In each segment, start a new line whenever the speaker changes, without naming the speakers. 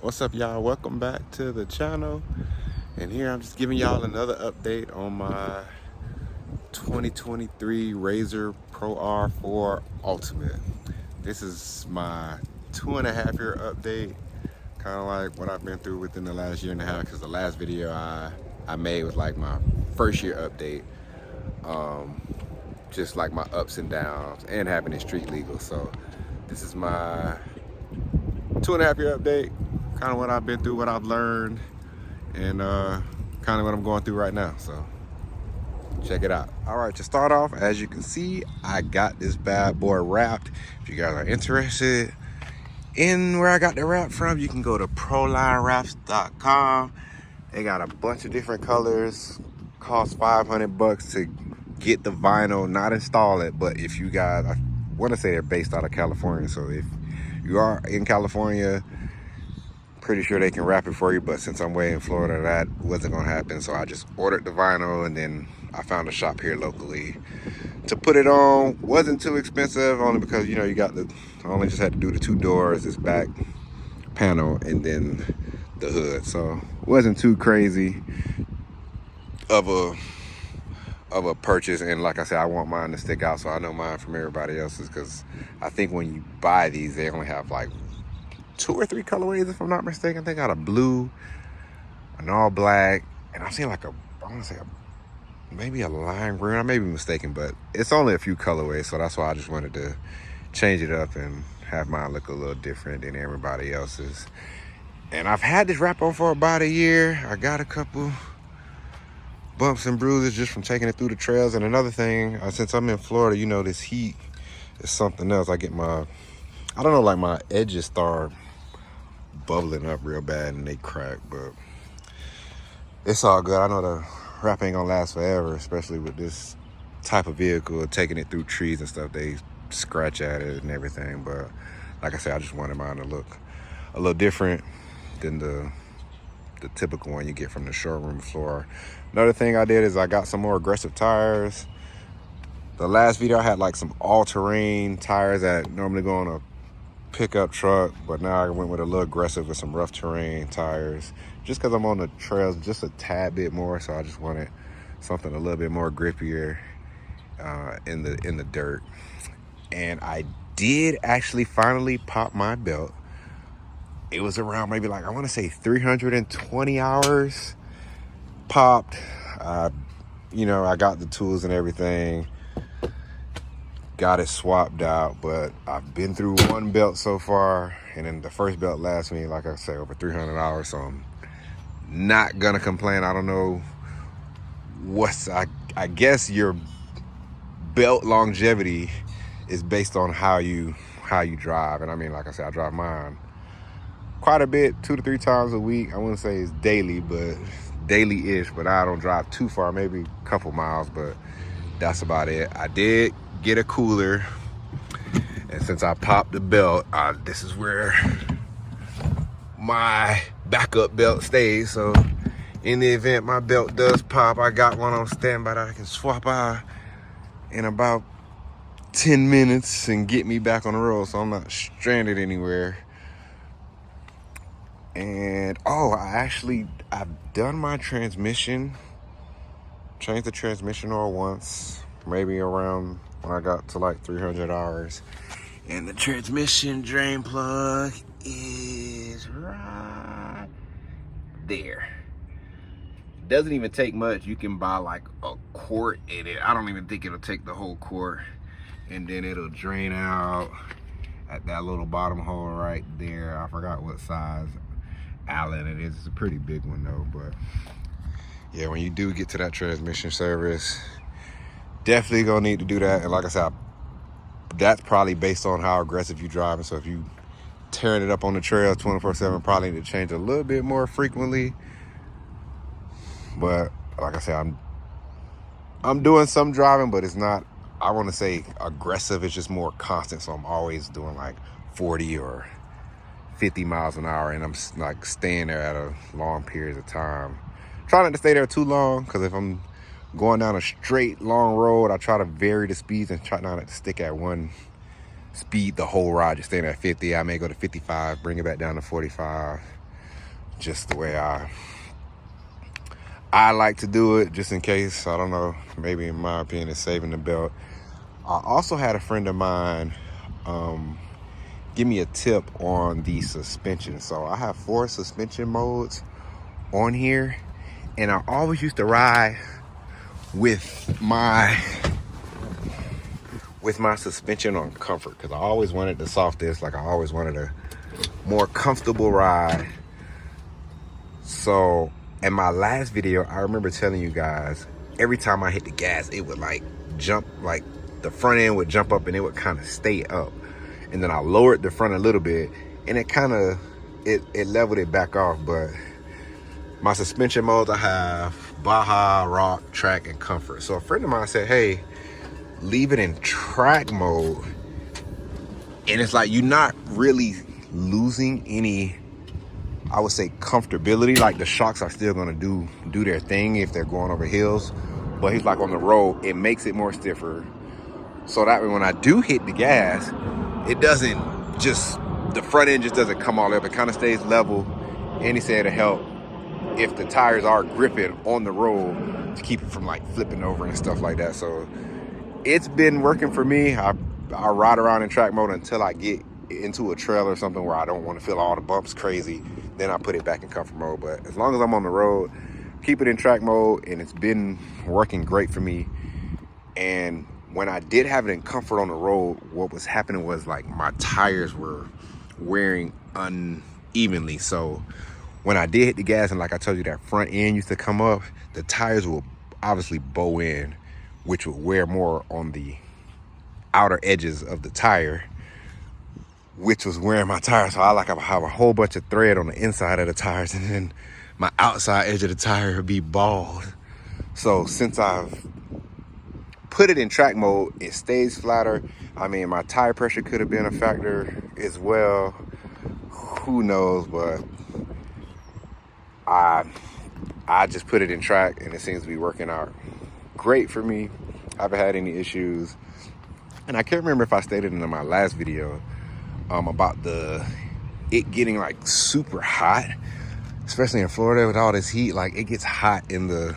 What's up, y'all? Welcome back to the channel. And here I'm just giving y'all another update on my 2023 RZR Pro R4 Ultimate. This is my 2.5 year update, kind of like what I've been through within the last 1.5 years, because the last video I made was like my first year update, just like my ups and downs and having it street legal. So this is my 2.5 year update, kind of what I've been through, what I've learned, and kind of what I'm going through right now. So check it out. All right, to start off, as you can see, I got this bad boy wrapped. If you guys are interested in where I got the wrap from, you can go to PolariWraps.com. They got a bunch of different colors. Cost $500 to get the vinyl, not install it. But if you guys, I want to say they're based out of California, so if you are in California, pretty sure they can wrap it for you. But since I'm way in Florida, that wasn't gonna happen, so I just ordered the vinyl, and then I found a shop here locally to put it on. Wasn't too expensive, only because you got I only just had to do the 2 doors, this back panel, and then the hood, so it wasn't too crazy of a purchase. And like I said, I want mine to stick out, so I know mine from everybody else's, because I think when you buy these, they only have like 2 or 3 colorways, if I'm not mistaken. They got a blue, an all black, and I've seen like I want to say maybe a lime green. I may be mistaken, but it's only a few colorways, so that's why I just wanted to change it up and have mine look a little different than everybody else's. And I've had this wrap on for about a year. I got a couple bumps and bruises just from taking it through the trails. And another thing, since I'm in Florida, this heat is something else. I get my edges start bubbling up real bad and they crack, but it's all good. I know the wrap ain't gonna last forever, especially with this type of vehicle, taking it through trees and stuff. They scratch at it and everything, but like I said, I just wanted mine to look a little different than the typical one you get from the showroom floor. Another thing I did is I got some more aggressive tires. The last video I had like some all-terrain tires that normally go on a pickup truck, but now I went with a little aggressive with some rough terrain tires, just because I'm on the trails just a tad bit more. So I just wanted something a little bit more grippier in the dirt. And I did actually finally pop my belt. It was around maybe like, I want to say 320 hours popped. I got the tools and everything, got it swapped out, but I've been through 1 belt so far, and then the first belt lasts me, like I said, over 300 hours, so I'm not gonna complain. I don't know I guess your belt longevity is based on how you drive. And I mean, like I said, I drive mine quite a bit, 2 to 3 times a week. I wouldn't say it's daily, but daily-ish, but I don't drive too far, maybe a couple miles, but that's about it. I did get a cooler, and since I popped the belt, this is where my backup belt stays. So in the event my belt does pop, I got one on standby that I can swap out in about 10 minutes and get me back on the road, so I'm not stranded anywhere. And I've done my transmission, changed the transmission oil once, maybe around when I got to like 300 hours. And the transmission drain plug is right there. Doesn't even take much. You can buy like a quart in it. I don't even think it'll take the whole quart. And then it'll drain out at that little bottom hole right there. I forgot what size Allen it is. It's a pretty big one though. But yeah, when you do get to that transmission service, definitely gonna need to do that. And like I said, that's probably based on how aggressive you driving. So if you tearing it up on the trail 24/7, probably need to change a little bit more frequently. But like I said, I'm doing some driving, but it's not, I want to say aggressive. It's just more constant. So I'm always doing like 40 or 50 miles an hour, and I'm like staying there at a long period of time. Try not to stay there too long, because if I'm going down a straight long road, I try to vary the speeds and try not to stick at one speed the whole ride, just staying at 50. I may go to 55, bring it back down to 45. just the way I like to do it, just in case. I don't know, maybe in my opinion it's saving the belt. I also had a friend of mine give me a tip on the suspension. So I have 4 suspension modes on here, and I always used to ride with my suspension on comfort, because I always wanted the softest, like I always wanted a more comfortable ride. So in my last video, I remember telling you guys, every time I hit the gas, it would like jump, like the front end would jump up and it would kind of stay up. And then I lowered the front a little bit and it kind of, it leveled it back off. But my suspension modes, I have Baja, Rock, Track, and Comfort. So a friend of mine said, hey, leave it in track mode. And it's like, you're not really losing any, I would say, comfortability. Like the shocks are still gonna do their thing if they're going over hills. But he's like, on the road, it makes it more stiffer. So that way when I do hit the gas, it doesn't just, the front end just doesn't come all up. It kind of stays level. And he said it'll help if the tires are gripping on the road to keep it from like flipping over and stuff like that. So it's been working for me. I ride around in track mode until I get into a trail or something where I don't want to feel all the bumps crazy. Then I put it back in comfort mode. But as long as I'm on the road, keep it in track mode, and it's been working great for me. And when I did have it in comfort on the road, what was happening was like my tires were wearing unevenly. So when I did hit the gas, and like I told you, that front end used to come up, the tires will obviously bow in, which will wear more on the outer edges of the tire, which was wearing my tires. So I like have a whole bunch of thread on the inside of the tires, and then my outside edge of the tire would be bald. So since I've put it in track mode, it stays flatter. I mean, my tire pressure could have been a factor as well. Who knows? But I just put it in track, and it seems to be working out great for me. I haven't had any issues. And I can't remember if I stated in my last video about it getting like super hot, especially in Florida with all this heat. Like it gets hot in the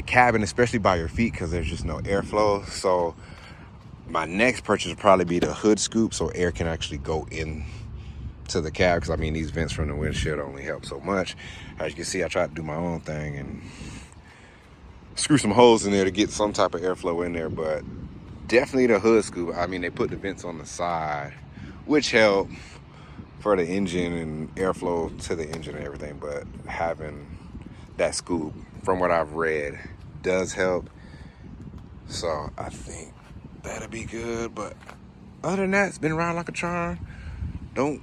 cabin, especially by your feet, because there's just no airflow. So my next purchase would probably be the hood scoop, so air can actually go in to the cab, because I mean these vents from the windshield only help so much. As you can see, I tried to do my own thing and screw some holes in there to get some type of airflow in there, but definitely the hood scoop. I mean, they put the vents on the side, which help for the engine and airflow to the engine and everything, but having that scoop, from what I've read, does help. So I think that'll be good. But other than that, it's been riding like a charm. Don't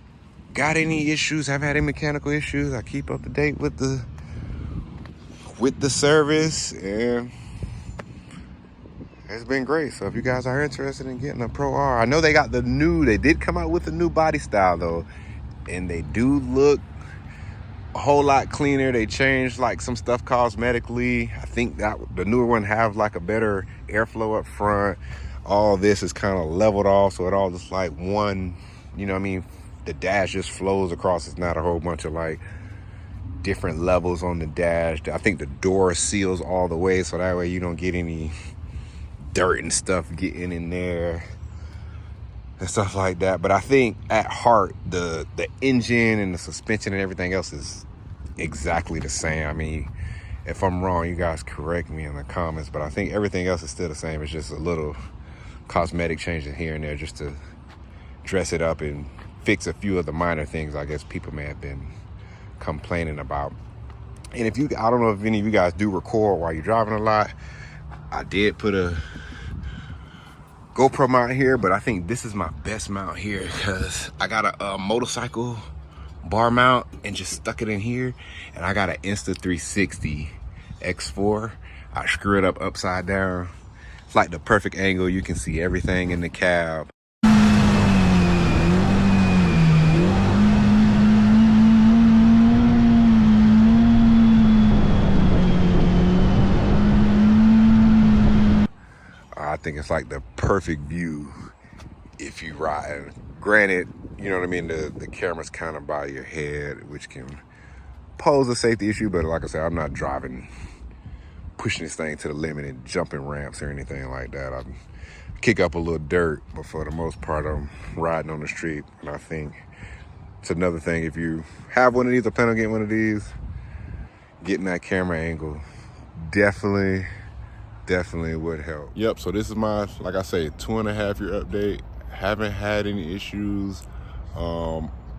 got any issues, haven't had any mechanical issues. I keep up to date with the service, and it's been great. So if you guys are interested in getting a Pro R, I know they did come out with a new body style though, and they do look a whole lot cleaner. They changed like some stuff cosmetically. I think that the newer one have like a better airflow up front. All this is kind of leveled off, so it all just like one, you know what I mean? The dash just flows across. It's not a whole bunch of like different levels on the dash. I think the door seals all the way, so that way you don't get any dirt and stuff getting in there and stuff like that. But I think at heart, the engine and the suspension and everything else is exactly the same. I mean, if I'm wrong, you guys correct me in the comments, but I think everything else is still the same. It's just a little cosmetic changes here and there just to dress it up and fix a few of the minor things I guess people may have been complaining about. And if I don't know if any of you guys do record while you're driving a lot. I did put a GoPro mount here, but I think this is my best mount here because I got a motorcycle bar mount and just stuck it in here, and I got an Insta360 X4. I screw it up upside down. It's like the perfect angle. You can see everything in the cab. I think it's like the perfect view if you ride. Granted, you know what I mean, the camera's kind of by your head, which can pose a safety issue, but like I said, I'm not driving, pushing this thing to the limit and jumping ramps or anything like that. I kick up a little dirt, but for the most part, I'm riding on the street. And I think it's another thing, if you have one of these or plan on getting one of these, getting that camera angle definitely would help. Yep, so this is my, like I say, 2.5 year update. Haven't had any issues.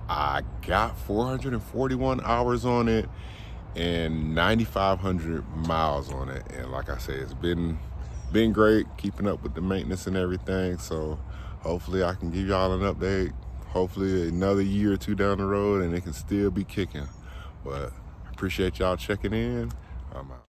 I got 441 hours on it and 9,500 miles on it. And like I say, it's been great keeping up with the maintenance and everything. So hopefully I can give y'all an update. Hopefully another year or two down the road and it can still be kicking. But I appreciate y'all checking in. I'm out.